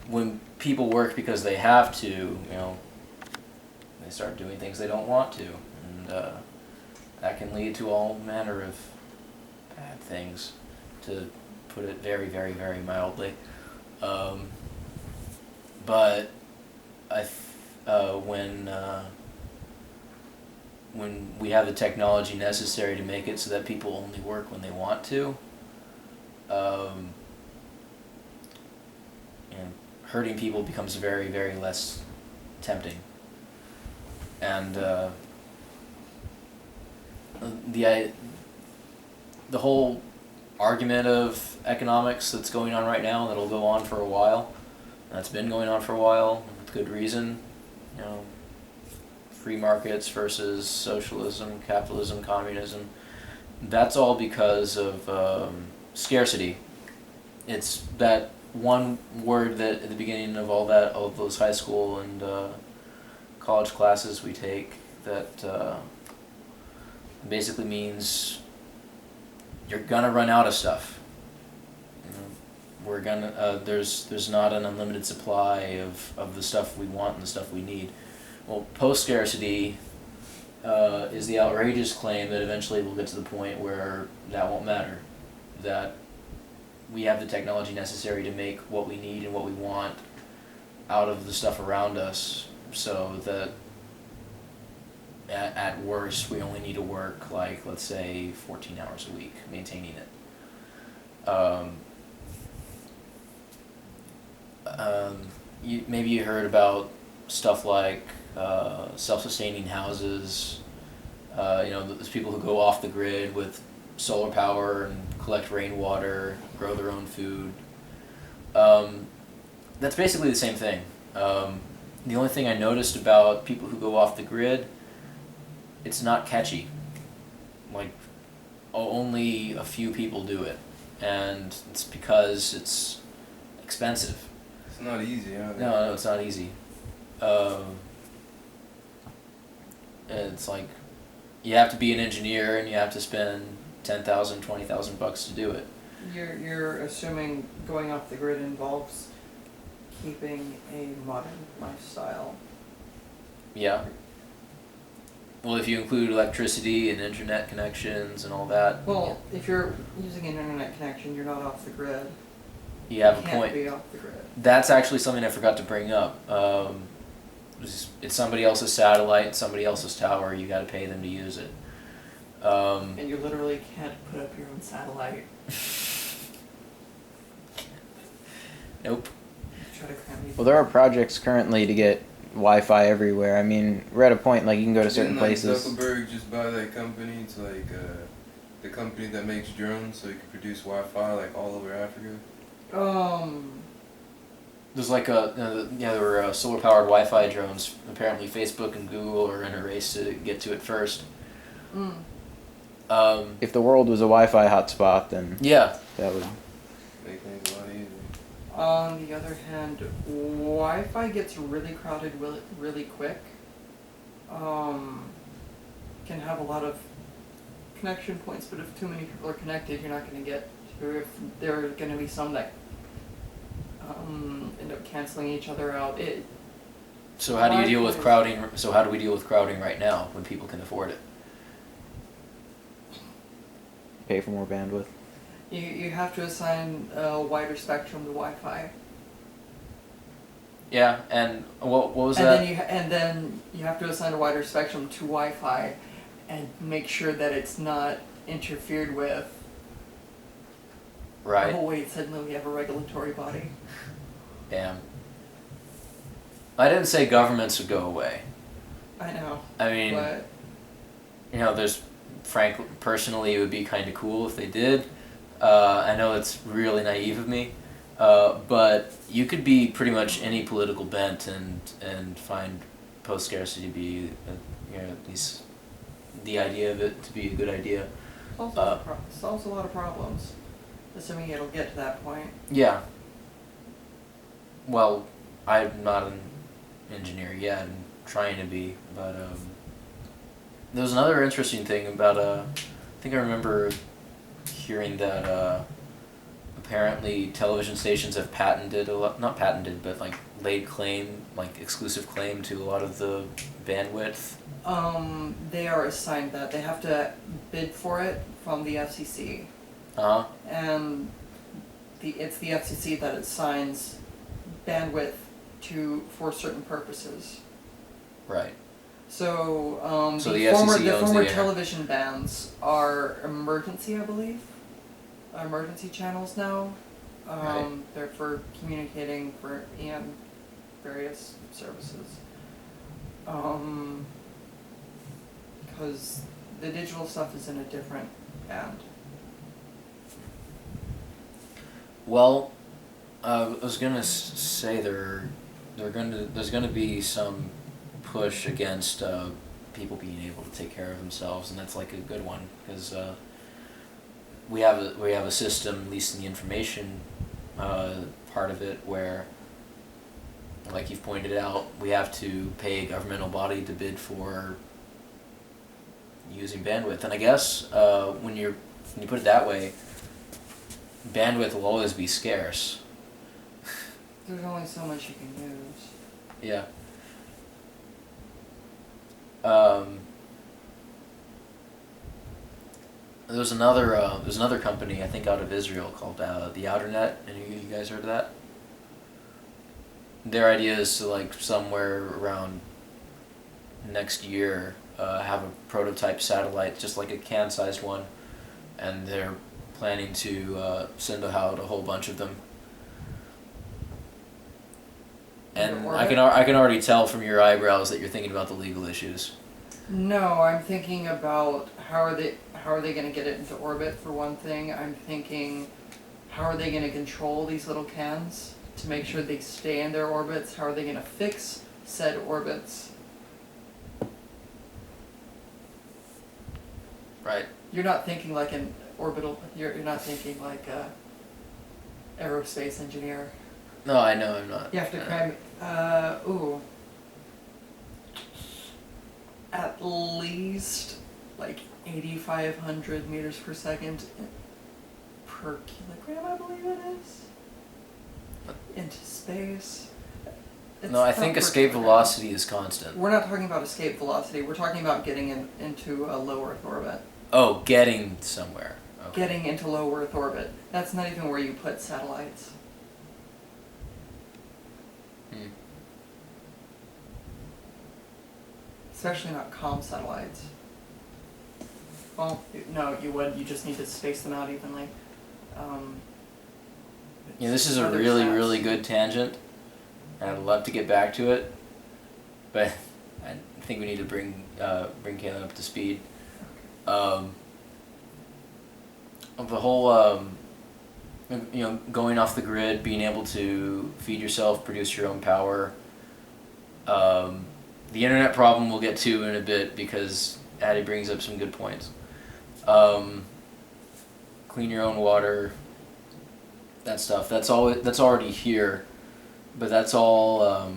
when people work because they have to, you know, they start doing things they don't want to, and that can lead to all manner of bad things, to put it very, very, very mildly. But when we have the technology necessary to make it so that people only work when they want to, and hurting people becomes very, very less tempting. And the whole argument of economics that's going on right now, that'll go on for a while, that's been going on for a while with good reason, you know, free markets versus socialism, capitalism, communism, that's all because of scarcity. It's that one word that at the beginning of all those high school and college classes we take that basically means you're gonna run out of stuff. You know, we're gonna there's not an unlimited supply of the stuff we want and the stuff we need. Well, post-scarcity is the outrageous claim that eventually we'll get to the point where that won't matter, that we have the technology necessary to make what we need and what we want out of the stuff around us, so that at worst we only need to work, like, let's say 14 hours a week maintaining it. Maybe you heard about stuff like self-sustaining houses, you know, those people who go off the grid with solar power and collect rainwater, grow their own food. That's basically the same thing. The only thing I noticed about people who go off the grid, it's not catchy. Like, only a few people do it, and it's because it's expensive. It's not easy, huh? No, it's not easy. It's like, you have to be an engineer and you have to spend $10,000, $20,000 to do it. You're assuming going off the grid involves keeping a modern lifestyle. Yeah. Well, if you include electricity and internet connections and all that. Well, if you're using an internet connection, you're not off the grid. You have You a can't point. be off the grid. That's actually something I forgot to bring up. It's somebody else's satellite, somebody else's tower. You got to pay them to use it. And you literally can't put up your own satellite. Nope. Try to cram me. Well, there are projects currently to get Wi-Fi everywhere. I mean, we're at a point like you can go to certain Didn't, like, places. Zuckerberg just buy that company? It's like the company that makes drones, so you can produce Wi-Fi like all over Africa. There's like there were solar-powered Wi-Fi drones. Apparently, Facebook and Google are in a race to get to it first. If the world was a Wi-Fi hotspot, then Yeah. that would. Make things a lot easier. On the other hand, Wi-Fi gets really crowded really quick. Can have a lot of connection points, but if too many people are connected, you're not going to get, or if there are going to be some that end up canceling each other out. So how do you deal with crowding? So how do we deal with crowding right now when people can afford it? Pay for more bandwidth. You have to assign a wider spectrum to Wi-Fi. Yeah, and what was that? And then you have to assign a wider spectrum to Wi-Fi, and make sure that it's not interfered with. Right. Oh wait, suddenly we have a regulatory body. Damn. I didn't say governments would go away. I know. I mean, But you know, personally, it would be kind of cool if they did. I know it's really naive of me, but you could be pretty much any political bent and find post-scarcity to be, you know, at least the idea of it to be a good idea. solves a lot of problems, assuming it'll get to that point. Yeah. Well, I'm not an engineer yet. I'm trying to be, but there was another interesting thing about I think I remember hearing that apparently television stations have patented a lot, not patented, but like laid claim, like exclusive claim to a lot of the bandwidth. They are assigned that. They have to bid for it from the FCC. Uh huh. And it's the FCC that assigns bandwidth for certain purposes. Right. So, So the the former, FCC the owns former the air. television bands are emergency, I believe. Emergency channels now. Right. They're for communicating and various services. Because the digital stuff is in a different band. Well, I was gonna say there's gonna be some push against people being able to take care of themselves, and that's like a good one because we have a system, at least in the information part of it, where, like you've pointed out, we have to pay a governmental body to bid for using bandwidth, and I guess when you put it that way, bandwidth will always be scarce. There's only so much you can use. Yeah. There's another company, I think, out of Israel called the Outer Net. Any of you guys heard of that? Their idea is to, like, somewhere around next year have a prototype satellite, just like a can-sized one, and they're planning to send out a whole bunch of them. And I can already tell from your eyebrows that you're thinking about the legal issues. No, I'm thinking about how are they going to get it into orbit, for one thing. I'm thinking, how are they going to control these little cans to make sure they stay in their orbits? How are they going to fix said orbits? Right. You're not thinking like an orbital. You're not thinking like a aerospace engineer. No, I know I'm not. You have to cram. At least like 8,500 meters per second per kilogram, I believe it is, into space. No, I think escape velocity is constant. We're not talking about escape velocity. We're talking about getting into a low Earth orbit. Oh, getting somewhere. Okay. Getting into low Earth orbit. That's not even where you put satellites. Hmm. Especially not comm satellites. Well, no, you would. You just need to space them out evenly. Yeah, this is a other really, stats. really good tangent. And I'd love to get back to it, but I think we need to bring Kaylin up to speed. The whole, going off the grid, being able to feed yourself, produce your own power. The internet problem we'll get to in a bit because Addie brings up some good points. Clean your own water. That stuff. That's already here. But that's all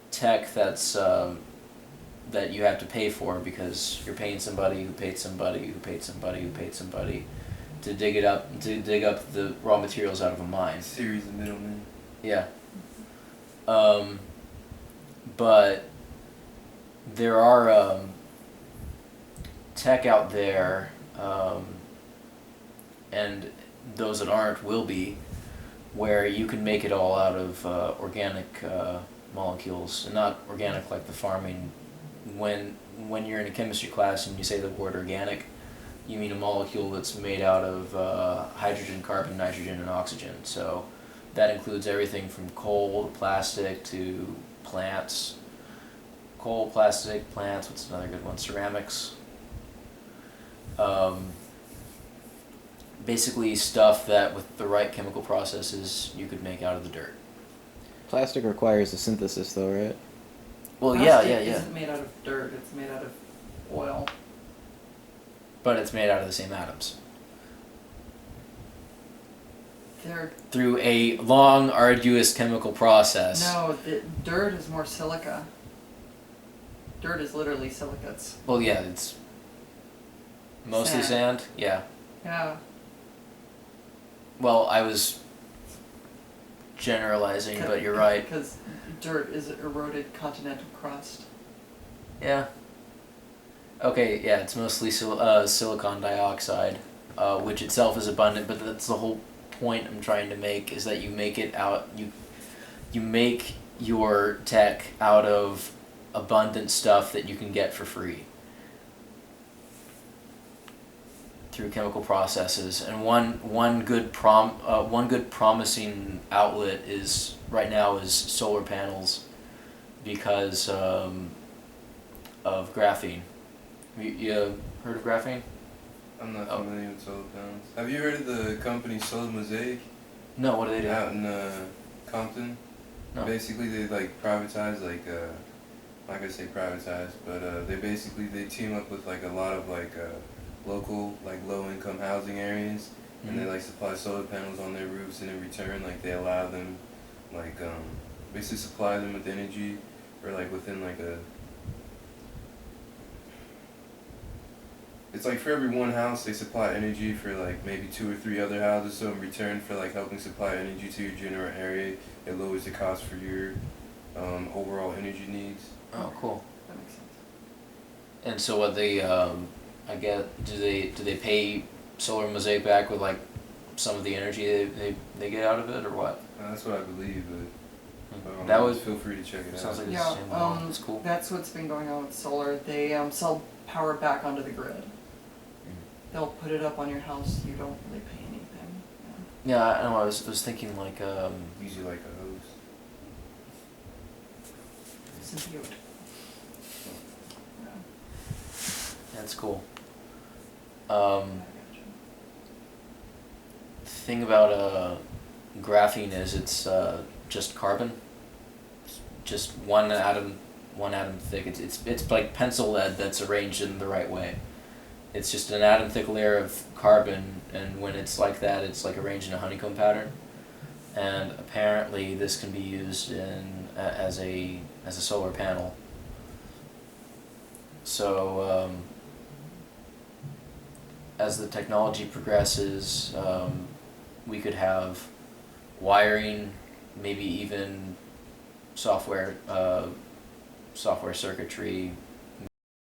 tech that's that you have to pay for because you're paying somebody who paid somebody who paid somebody who paid somebody to dig up the raw materials out of a mine. Series of middlemen. Yeah. But there are tech out there, and those that aren't will be, where you can make it all out of organic molecules, and not organic like the farming. When you're in a chemistry class and you say the word organic, you mean a molecule that's made out of hydrogen, carbon, nitrogen, and oxygen. So that includes everything from coal to plastic to plants. Coal, plastic, plants, what's another good one? Ceramics. Basically stuff that with the right chemical processes you could make out of the dirt. Plastic requires a synthesis though, right? Well, Plastic yeah. isn't made out of dirt. It's made out of oil. But it's made out of the same atoms. They're Through a long, arduous chemical process. no. Dirt is more silica. Dirt is literally silicates. Well, yeah, it's mostly sand. Yeah. Yeah. Well, I was generalizing, but you're right. Because dirt is eroded continental crust. Yeah. Okay, yeah, it's mostly silicon dioxide, which itself is abundant, but that's the whole point I'm trying to make, is that you make it out, you make your tech out of abundant stuff that you can get for free through chemical processes. And one good promising outlet is right now is solar panels, because of graphene. You heard of graphene? I'm not familiar with solar panels. Have you heard of the company Solar Mosaic No, what do they do? out in Compton? No. Basically, they like privatize, like I'm not gonna say privatize, but they team up with like a lot of like local like low income housing areas, and they like supply solar panels on their roofs, and in return like they allow them like basically supply them with energy, or like within like a. It's like for every one house they supply energy for like maybe 2 or 3 other houses, so in return for like helping supply energy to your general area, it lowers the cost for your overall energy needs. Oh, cool. That makes sense. And so what they, I get, do they pay Solar Mosaic back with like some of the energy they get out of it, or what? That's what I believe, but That would feel free to check it sounds out. like Yeah, it's the same model. That's cool. that's what's been going on with solar. They sell power back onto the grid. They'll put it up on your house. You don't really pay anything. Yeah, I know. I was thinking like Usually like a hose. Symbiote. Yeah. that's cool. I gotcha. Thing about graphene is it's just carbon. It's just one atom thick. It's like pencil lead that's arranged in the right way. It's just an atom thick layer of carbon, and when it's like that, it's like arranged in a honeycomb pattern. And apparently, this can be used as a solar panel. So as the technology progresses, we could have wiring, maybe even software circuitry